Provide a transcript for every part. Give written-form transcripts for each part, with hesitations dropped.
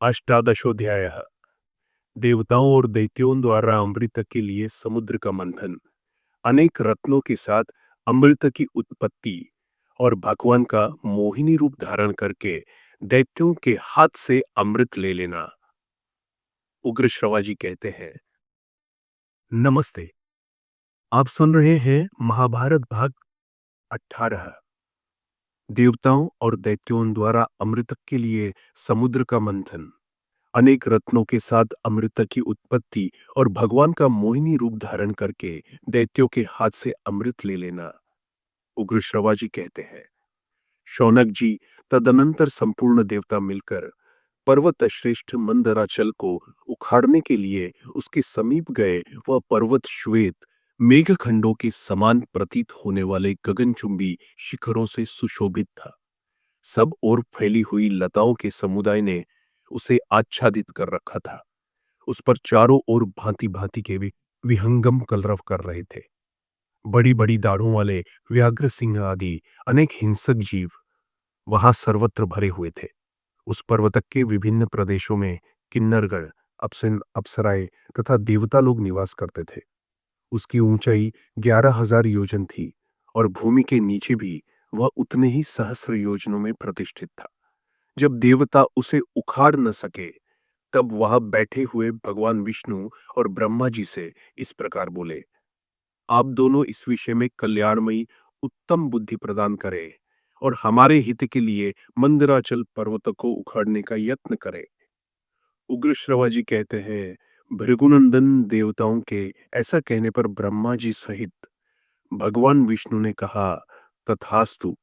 अष्टादशोध्यायः। देवताओं और दैत्यों द्वारा अमृत के लिए समुद्र का मंथन, अनेक रत्नों के साथ अमृत की उत्पत्ति और भगवान का मोहिनी रूप धारण करके दैत्यों के हाथ से अमृत ले लेना। उग्र श्रवाजी कहते हैं, नमस्ते, आप सुन रहे हैं महाभारत भाग 18। देवताओं और दैत्यों द्वारा अमृत के लिए समुद्र का मंथन, अनेक रत्नों के साथ अमृत की उत्पत्ति और भगवान का मोहिनी रूप धारण करके दैत्यों के हाथ से अमृत ले लेना। उग्र श्रवाजी कहते हैं, शौनक जी, तदनंतर संपूर्ण देवता मिलकर पर्वत श्रेष्ठ मंदराचल को उखाड़ने के लिए उसके समीप गए। वह पर्वत श्वेत मेघखंडों के समान प्रतीत होने वाले गगनचुंबी शिखरों से सुशोभित था। सब ओर फैली हुई लताओं के समुदाय ने उसे आच्छादित कर रखा था। उस पर चारों ओर भांति भांति के भी विहंगम कलरव कर रहे थे। बड़ी बड़ी दाढ़ों वाले व्याघ्र सिंह आदि अनेक हिंसक जीव वहां सर्वत्र भरे हुए थे। उस पर्वतक के विभिन्न प्रदेशों में किन्नरगण, अप्सराएं तथा देवता लोग निवास करते थे। उसकी ऊंचाई 11,000 योजन थी और भूमि के नीचे भी वह उतने ही सहस्र योजनों में प्रतिष्ठित था। जब देवता उसे उखाड़ न सके, तब वहां बैठे हुए भगवान विष्णु और ब्रह्मा जी से इस प्रकार बोले, आप दोनों इस विषय में कल्याणमयी उत्तम बुद्धि प्रदान करें और हमारे हित के लिए मंदराचल पर्वत को उखाड़ने का यत्न करें। उग्र श्रवाजी कहते हैं, भृगुनंदन देवताओं के ऐसा कहने पर ब्रह्मा जी सहित भगवान विष्णु ने कहा, तथास्तु,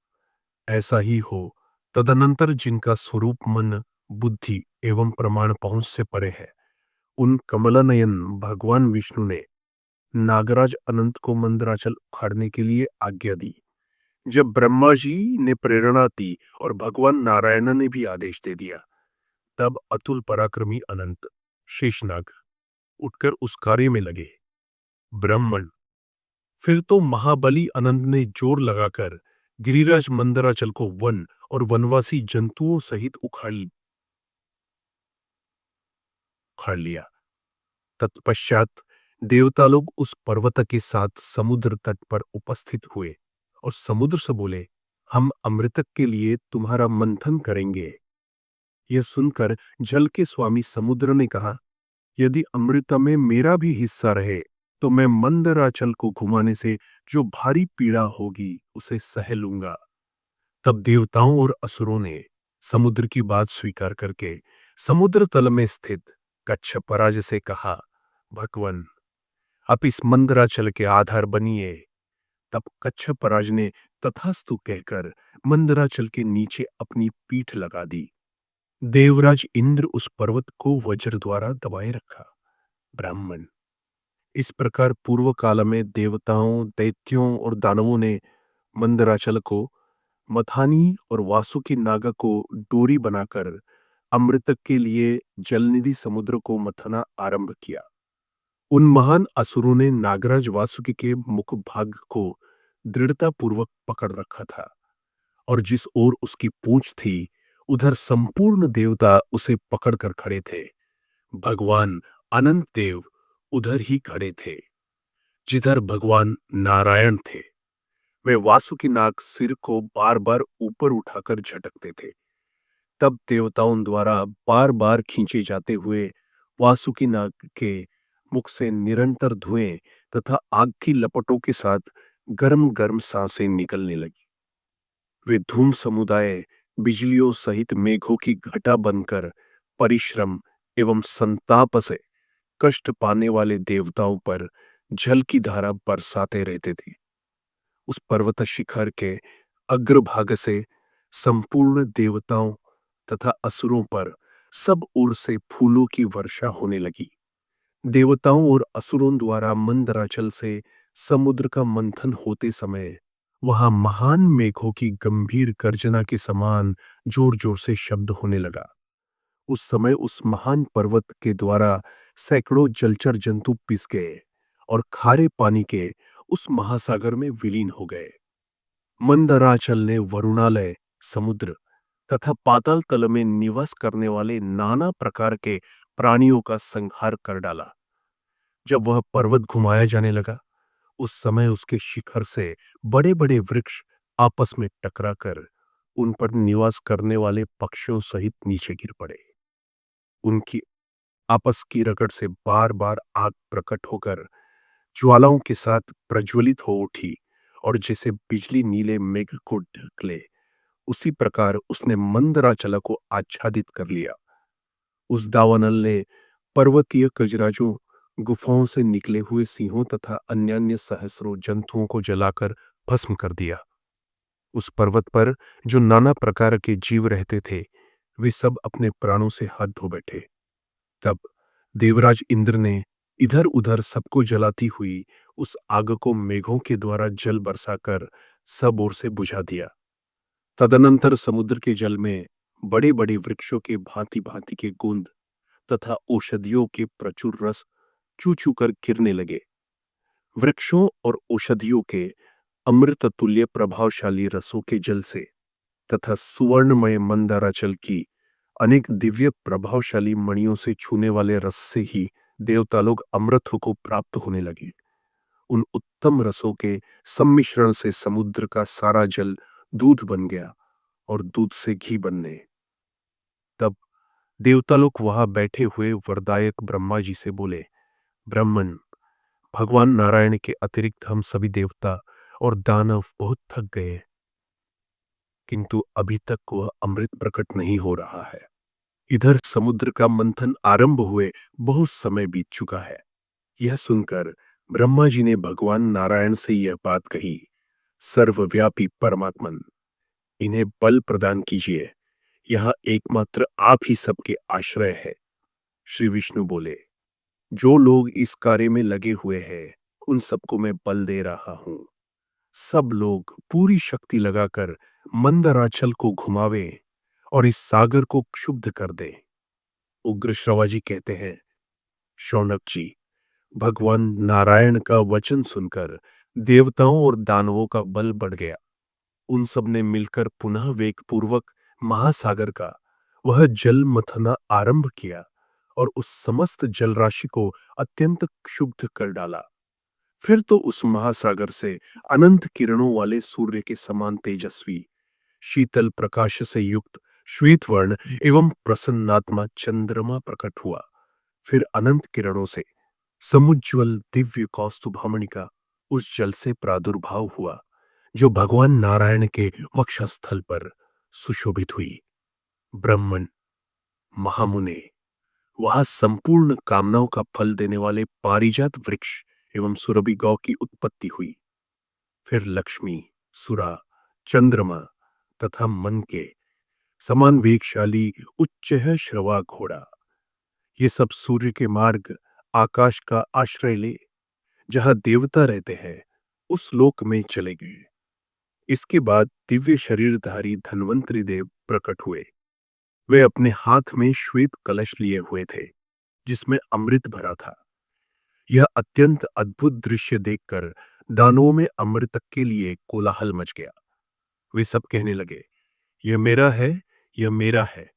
ऐसा ही हो। तदनंतर जिनका स्वरूप मन, बुद्धि एवं प्रमाण पहुंच से परे है, उन कमलानयन भगवान विष्णु ने नागराज अनंत को मंदराचल उखाड़ने के लिए आज्ञा दी। जब ब्रह्मा जी ने प्रेरणा दी और भगवान नारायण ने भी आदेश दे दिया, तब अतुल पराक्रमी अनंत शेषनाग उठकर उस कार्य में लगे। ब्राह्मण, फिर तो महाबली अनंत ने जोर लगाकर गिरिराज मंदराचल को वन और वनवासी जंतुओं सहित उखाड़ लिया। तत्पश्चात देवता लोग उस पर्वत के साथ समुद्र तट पर उपस्थित हुए और समुद्र से बोले, हम अमृतक के लिए तुम्हारा मंथन करेंगे। यह सुनकर जल के स्वामी समुद्र ने कहा, यदि अमृत में मेरा भी हिस्सा रहे तो मैं मंदराचल को घुमाने से जो भारी पीड़ा होगी उसे सह लूंगा। तब देवताओं और असुरों ने समुद्र की बात स्वीकार करके समुद्र तल में स्थित कच्छपराज से कहा, भगवान, आप इस मंदराचल के आधार बनिए। तब कच्छपराज ने तथास्तु कहकर मंदराचल के नीचे अपनी पीठ लगा दी। देवराज इंद्र उस पर्वत को वज्र द्वारा दबाए रखा। ब्राह्मण, इस प्रकार पूर्व काल में देवताओं, दैत्यों और दानवों ने मंदराचल को, मथानी और वासुकी नागा को डोरी बनाकर अमृतक के लिए जलनिधि समुद्र को मथना आरंभ किया। उन महान असुरों ने नागराज वासुकी के मुख भाग को दृढ़ता पूर्वक पकड़ रखा था और जिस ओर उसकी पूंछ थी, उधर संपूर्ण देवता उसे पकड़कर खड़े थे। भगवान अनंत देव उधर ही खड़े थे जिधर भगवान नारायण थे। वे वासुकी नाग सिर को बार बार ऊपर उठाकर झटकते थे। तब देवताओं द्वारा बार बार खींचे जाते हुए वासुकी नाग के मुख से निरंतर धुएं तथा आग की लपटों के साथ गर्म गर्म सांसें निकलने लगी। वे धूम समुदाय बिजलियों सहित मेघों की घटा बनकर परिश्रम एवं संताप से कष्ट पाने वाले देवताओं पर जल की धारा बरसाते रहते थे। उस पर्वत शिखर के अग्रभाग से संपूर्ण देवताओं तथा असुरों पर सब ओर से फूलों की वर्षा होने लगी। देवताओं और असुरों द्वारा मंदराचल से समुद्र का मंथन होते समय वहां महान मेघों की गंभीर गर्जना के समान जोर जोर से शब्द होने लगा। उस समय उस महान पर्वत के द्वारा सैकड़ों जलचर जंतु पिस गए और खारे पानी के उस महासागर में विलीन हो गए। मंदराचल ने वरुणालय, समुद्र तथा पाताल तल में निवास करने वाले नाना प्रकार के प्राणियों का संहार कर डाला। जब वह पर्वत घुमाया जाने लगा, उस समय उसके शिखर से बड़े बड़े वृक्ष आपस में टकराकर उन पर निवास करने वाले पक्षियों सहित नीचे गिर पड़े। उनकी आपस की रगड़ से बार बार आग प्रकट होकर ज्वालाओं के साथ प्रज्वलित हो उठी, और जैसे बिजली नीले मेघ को ढक ले, उसी प्रकार उसने मंदराचल को आच्छादित कर लिया। उस दावानल ने पर्वतीय गजराजों, गुफाओं से निकले हुए सिंहों तथा अन्यान्य सहस्रों जंतुओं को जलाकर भस्म कर दिया। उस पर्वत पर जो नाना प्रकार के जीव रहते थे, वे सब अपने प्राणों से हाथ धो बैठे। तब देवराज इंद्र ने इधर उधर सबको जलाती हुई उस आग को मेघों के द्वारा जल बरसाकर सब ओर से बुझा दिया। तदनंतर समुद्र के जल में बड़े बड़े वृक्षों के भांति भांति के गुंद तथा औषधियों के प्रचुर रस चू चू कर गिरने लगे। वृक्षों और औषधियों के अमृत तुल्य प्रभावशाली रसों के जल से तथा सुवर्णमय मंदाराचल की अनेक दिव्य प्रभावशाली मणियों से छूने वाले रस से ही देवता लोग अमृत को प्राप्त होने लगे। उन उत्तम रसों के सम्मिश्रण से समुद्र का सारा जल दूध बन गया और दूध से घी बनने। तब देवता लोग वहां बैठे हुए वरदायक ब्रह्मा जी से बोले, ब्राह्मण, भगवान नारायण के अतिरिक्त हम सभी देवता और दानव बहुत थक गए, किंतु अभी तक वह अमृत प्रकट नहीं हो रहा है। इधर समुद्र का मंथन आरंभ हुए बहुत समय बीत चुका है। यह सुनकर ब्रह्मा जी ने भगवान नारायण से यह बात कही, सर्वव्यापी परमात्मन, इन्हें बल प्रदान कीजिए। यहां एकमात्र आप ही सबके आश्रय है। श्री विष्णु बोले, जो लोग इस कार्य में लगे हुए हैं, उन सबको मैं बल दे रहा हूं। सब लोग पूरी शक्ति लगाकर मंदराचल को घुमावे और इस सागर को क्षुब्ध कर दे। उग्र श्रवाजी कहते हैं, शौनक जी, भगवान नारायण का वचन सुनकर देवताओं और दानवों का बल बढ़ गया। उन सब ने मिलकर पुनः वेग पूर्वक महासागर का वह जल मथना आरंभ किया और उस समस्त जल राशि को अत्यंत क्षुब्ध कर डाला। फिर तो उस महासागर से अनंत किरणों वाले सूर्य के समान तेजस्वी, शीतल प्रकाश से युक्त श्वेत वर्ण एवं प्रसन्नात्मा चंद्रमा प्रकट हुआ। फिर अनंत किरणों से समुज्वल दिव्य कौस्तुभामणि का उस जल से प्रादुर्भाव हुआ, जो भगवान नारायण के वक्षस्थल पर सुशोभित हुई। ब्राह्मण, महामुने, वहां संपूर्ण कामनाओं का फल देने वाले पारिजात वृक्ष एवं सुरभि गौ की उत्पत्ति हुई। फिर लक्ष्मी, सुरा, चंद्रमा तथा मन के समान वेगशाली उच्च श्रवा घोड़ा, ये सब सूर्य के मार्ग आकाश का आश्रय ले जहां देवता रहते हैं, उस लोक में चले गए। इसके बाद दिव्य शरीरधारी धन्वंतरी देव प्रकट हुए। वे अपने हाथ में श्वेत कलश लिए हुए थे, जिसमें अमृत भरा था। यह अत्यंत अद्भुत दृश्य देखकर दानवों में अमृत के लिए कोलाहल मच गया। वे सब कहने लगे, यह मेरा है, यह मेरा है।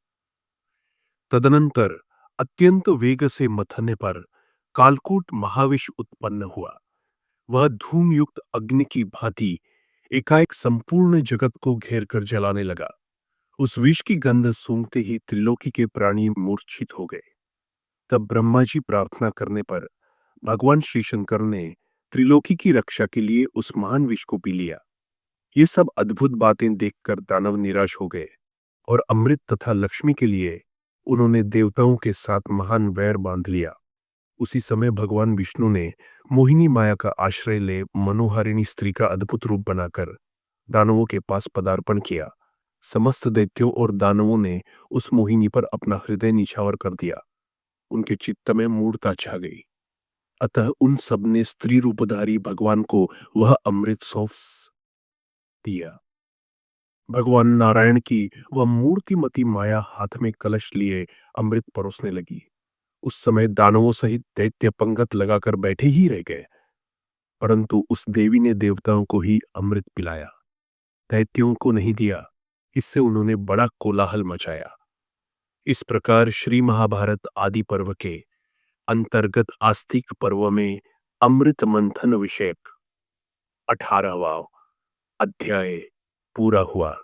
तदनंतर अत्यंत वेग से मथने पर कालकूट महाविष उत्पन्न हुआ। वह धूम युक्त अग्नि की भांति एकाएक संपूर्ण जगत को घेर कर जलाने लगा। उस विष की गंध सूंघते ही त्रिलोकी के प्राणी मूर्छित हो गए। तब ब्रह्मा जी प्रार्थना करने पर भगवान श्री शंकर ने त्रिलोकी की रक्षा के लिए उस महान विष को पी लिया। ये सब अद्भुत बातें देखकर दानव निराश हो गए और अमृत तथा लक्ष्मी के लिए उन्होंने देवताओं के साथ महान वैर बांध लिया। उसी समय भगवान विष्णु ने मोहिनी माया का आश्रय ले मनोहारिणी स्त्री का अद्भुत रूप बनाकर दानवों के पास पदार्पण किया। समस्त दैत्यों और दानवों ने उस मोहिनी पर अपना हृदय निछावर कर दिया। उनके चित्त में मूढ़ता छा गई। अतः उन सब ने स्त्री रूपधारी भगवान को वह अमृत सौंप दिया। भगवान नारायण की वह मूर्तिमती माया हाथ में कलश लिए अमृत परोसने लगी। उस समय दानवों सहित दैत्य पंगत लगाकर बैठे ही रह गए, परंतु उस देवी ने देवताओं को ही अमृत पिलाया, दैत्यों को नहीं दिया। इससे उन्होंने बड़ा कोलाहल मचाया। इस प्रकार श्री महाभारत आदि पर्व के अंतर्गत आस्तिक पर्व में अमृत मंथन विषयक 18वां अध्याय पूरा हुआ।